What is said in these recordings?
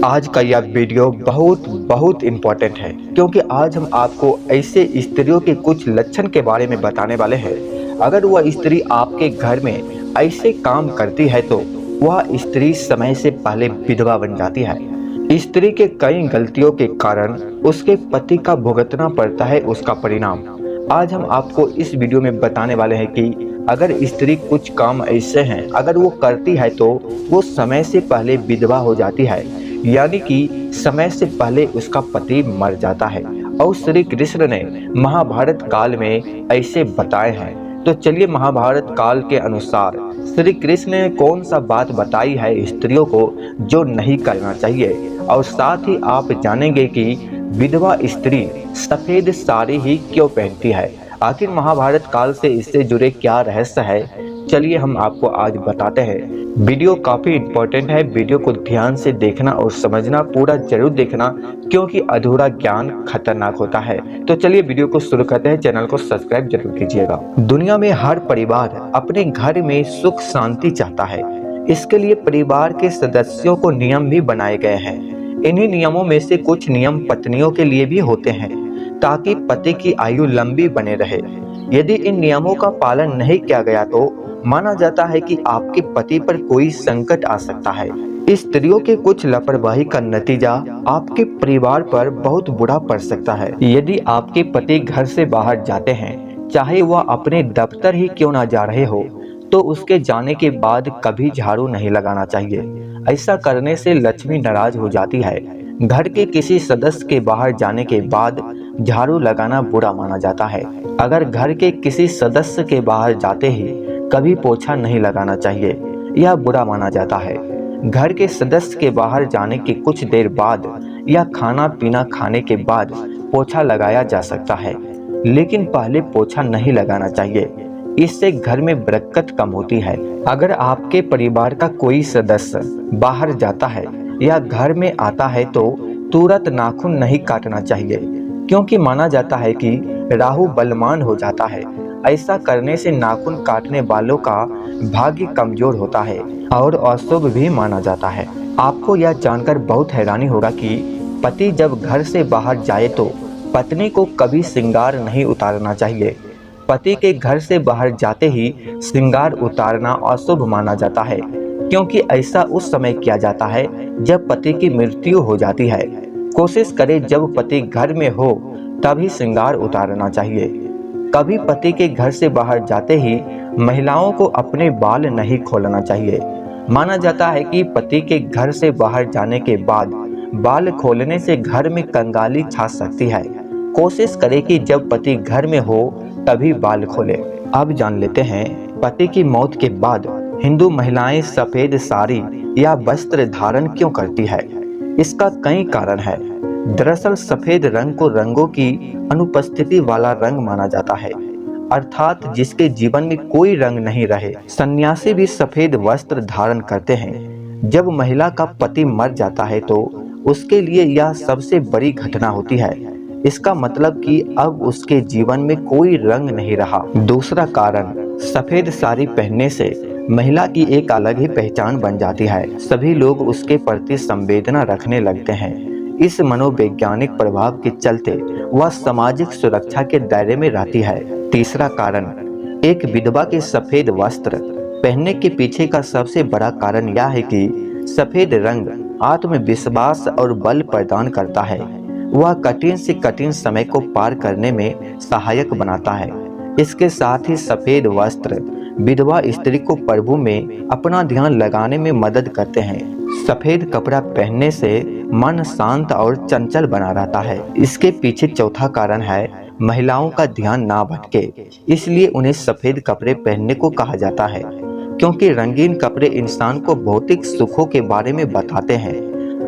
आज का यह वीडियो बहुत इम्पोर्टेंट है क्योंकि आज हम आपको ऐसे स्त्रियों के कुछ लक्षण के बारे में बताने वाले हैं। अगर वह स्त्री आपके घर में ऐसे काम करती है तो वह स्त्री समय से पहले विधवा बन जाती है। स्त्री के कई गलतियों के कारण उसके पति का भुगतना पड़ता है उसका परिणाम। आज हम आपको इस वीडियो में बताने वाले हैं कि अगर स्त्री कुछ काम ऐसे हैं अगर वो करती है तो वो समय से पहले विधवा हो जाती है, यानी कि समय से पहले उसका पति मर जाता है। और श्री कृष्ण ने महाभारत काल में ऐसे बताए हैं। तो चलिए महाभारत काल के अनुसार श्री कृष्ण ने कौन सा बात बताई है स्त्रियों को जो नहीं करना चाहिए, और साथ ही आप जानेंगे कि विधवा स्त्री सफेद साड़ी ही क्यों पहनती है। आखिर महाभारत काल से इससे जुड़े क्या रहस्य है, चलिए हम आपको आज बताते हैं। वीडियो काफी इम्पोर्टेंट है, वीडियो को ध्यान से देखना और समझना, पूरा जरूर देखना क्योंकि अधूरा ज्ञान खतरनाक होता है। तो चलिए वीडियो को शुरू करते हैं, चैनल को सब्सक्राइब जरूर कीजिएगा। दुनिया में हर परिवार अपने घर में सुख शांति चाहता है। इसके लिए परिवार के सदस्यों को नियम भी बनाए गए हैं। इन्हीं नियमों में से कुछ नियम पत्नियों के लिए भी होते हैं ताकि पति की आयु लंबी बने रहे। यदि इन नियमों का पालन नहीं किया गया तो माना जाता है कि आपके पति पर कोई संकट आ सकता है। स्त्रियों के कुछ लापरवाही का नतीजा आपके परिवार पर बहुत बुरा पड़ सकता है। यदि आपके पति घर से बाहर जाते हैं, चाहे वह अपने दफ्तर ही क्यों ना जा रहे हो, तो उसके जाने के बाद कभी झाड़ू नहीं लगाना चाहिए। ऐसा करने से लक्ष्मी नाराज हो जाती है। घर के किसी सदस्य के बाहर जाने के बाद झाड़ू लगाना बुरा माना जाता है। अगर घर के किसी सदस्य के बाहर जाते ही कभी पोछा नहीं लगाना चाहिए, यह बुरा माना जाता है। घर के सदस्य के बाहर जाने के कुछ देर बाद या खाना पीना खाने के बाद पोछा लगाया जा सकता है, लेकिन पहले पोछा नहीं लगाना चाहिए। इससे घर में बरकत कम होती है। अगर आपके परिवार का कोई सदस्य बाहर जाता है या घर में आता है तो तुरंत नाखून नहीं काटना चाहिए, क्योंकि माना जाता है कि राहु बलवान हो जाता है। ऐसा करने से नाखून काटने वालों का भाग्य कमजोर होता है और अशुभ भी माना जाता है। आपको यह जानकर बहुत हैरानी होगा कि पति जब घर से बाहर जाए तो पत्नी को कभी श्रृंगार नहीं उतारना चाहिए। पति के घर से बाहर जाते ही श्रृंगार उतारना अशुभ माना जाता है, क्योंकि ऐसा उस समय किया जाता है जब पति की मृत्यु हो जाती है। कोशिश करें जब पति घर में हो तभी श्रृंगार उतारना चाहिए। कभी पति के घर से बाहर जाते ही महिलाओं को अपने बाल नहीं खोलना चाहिए। माना जाता है कि पति के घर से बाहर जाने के बाद बाल खोलने से घर में कंगाली छा सकती है। कोशिश करें कि जब पति घर में हो तभी बाल खोले। अब जान लेते हैं पति की मौत के बाद हिंदू महिलाएं सफेद साड़ी या वस्त्र धारण क्यों करती है। इसका कई कारण है। दरअसल सफेद रंग को रंगों की अनुपस्थिति वाला रंग माना जाता है, अर्थात जिसके जीवन में कोई रंग नहीं रहे। सन्यासी भी सफेद वस्त्र धारण करते हैं। जब महिला का पति मर जाता है तो उसके लिए यह सबसे बड़ी घटना होती है। इसका मतलब कि अब उसके जीवन में कोई रंग नहीं रहा। दूसरा कारण, सफेद साड़ी पहनने से महिला की एक अलग ही पहचान बन जाती है। सभी लोग उसके प्रति संवेदना रखने लगते हैं। इस मनोवैज्ञानिक प्रभाव के चलते वह सामाजिक सुरक्षा के दायरे में रहती है। तीसरा कारण, एक विधवा के सफेद वस्त्र पहनने के पीछे का सबसे बड़ा कारण यह है कि सफेद रंग आत्मविश्वास और बल प्रदान करता है। वह कठिन से कठिन समय को पार करने में सहायक बनाता है। इसके साथ ही सफेद वस्त्र विधवा स्त्री को प्रभु में अपना ध्यान लगाने में मदद करते हैं। सफेद कपड़ा पहनने से मन शांत और चंचल बना रहता है। इसके पीछे चौथा कारण है महिलाओं का ध्यान ना भटके, इसलिए उन्हें सफेद कपड़े पहनने को कहा जाता है, क्योंकि रंगीन कपड़े इंसान को भौतिक सुखों के बारे में बताते हैं।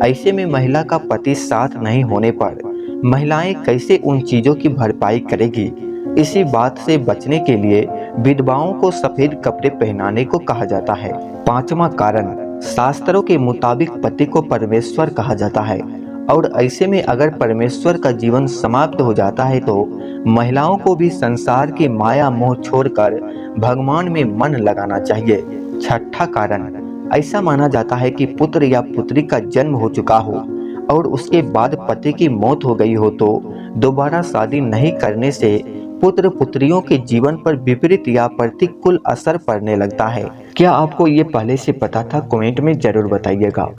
ऐसे में महिला का पति साथ नहीं होने पर महिलाएं कैसे उन चीजों की भरपाई करेगी। इसी बात से बचने के लिए विधवाओं को सफेद कपड़े पहनाने को कहा जाता है। पांचवा कारण, शास्त्रों के मुताबिक पति को परमेश्वर कहा जाता है, और ऐसे में अगर परमेश्वर का जीवन समाप्त हो जाता है तो महिलाओं को भी संसार की माया मोह छोड़कर भगवान में मन लगाना चाहिए। छठा कारण, ऐसा माना जाता है कि पुत्र या पुत्री का जन्म हो चुका हो और उसके बाद पति की मौत हो गई हो तो दोबारा शादी नहीं करने से पुत्र पुत्रियों के जीवन पर विपरीत या प्रतिकूल असर पड़ने लगता है। क्या आपको ये पहले से पता था? कमेंट में जरूर बताइएगा।